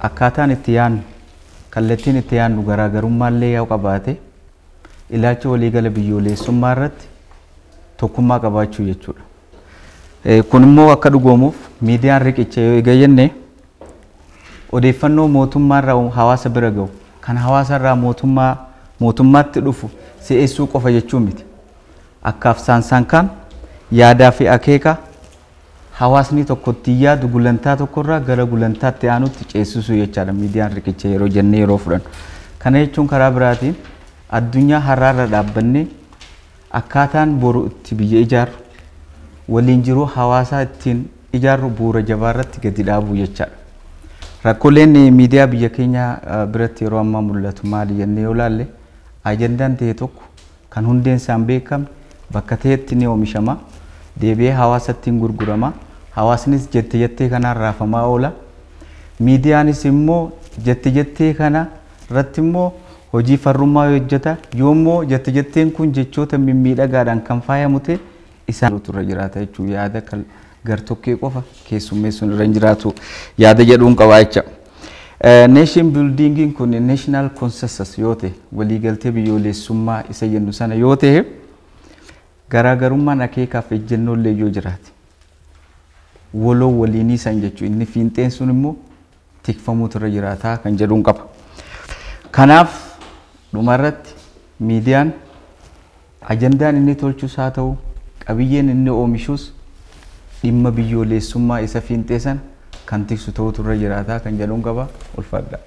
akkaataan itti yaadnu kallattiin itti yaadnu garaagarummaa yoo qabaate ilaalcha waliigala biyyoolessummaa irratti tokkummaa qabaachuu jechuudha. Kun immoo akka dhugoomuuf miidiyaan riqicha yoo eegayyenne odeeffannoo mootummaarraa hawaasa bira ga'u kan hawaasarraa mootummaatti dhufu si'eessuu qofa jechuu miti. Akkaaf saansaan kan yaadaa fi akeeka hawaasni tokkotti yaadu gulantaa tokkorraa gara gulantaatti aanutti ceesisuu jechaadha miidiyaan riqicha yeroo jennee yeroo fudhannu. Kana jechuun karaa biraatiin addunyaa har'aarra dhaabbannee akkaataan boru itti biyya ijaarru waliin jiruu hawaasaa ittiin ijaarru bu'uura jabaarratti gadi dhaabuu jechaadha. Rakkooleen miidiyaa biyya keenya biratti yeroo ammaa mul'atu maali jennee yoo ilaalle ajandaan ta'e tokko kan hundeen isaan beekamne bakka ta'etti ni oomishama deebi'ee hawaasatti hin gurgurama hawaasnis jettee kanaan raafamaa oola miidiyaanis immoo jettee kana irratti immoo hojii farrummaa hojjeta yoommoo jetteen kun jechoota mimmiidhagaadhaan kan faayamu ta'e isaan irra jiraata jechuudha yaada gartokkee qofa keessummeessuun irra jiraatu yaada jedhuun qabaa jecha. Nation building kun national consensus yoo ta'e waliigaltee biyyoolessummaa isa jennu sana yoo ta'e garaagarummaan akeekaaf ejjennollee yoo jiraate waloo waliinii san jechuun inni fiinxeen sun immoo tikfamuutu irra jiraata kan jedhuun qaba. Kanaaf dhumarratti miidiyaan ajandaan inni tolchus haa ta'u qabiyyeen inni oomishus dhimma biyyoolessummaa isa fiinxee san kan tiksu ta'utu irra jiraata kan jedhuun qaba. Ulfaadha.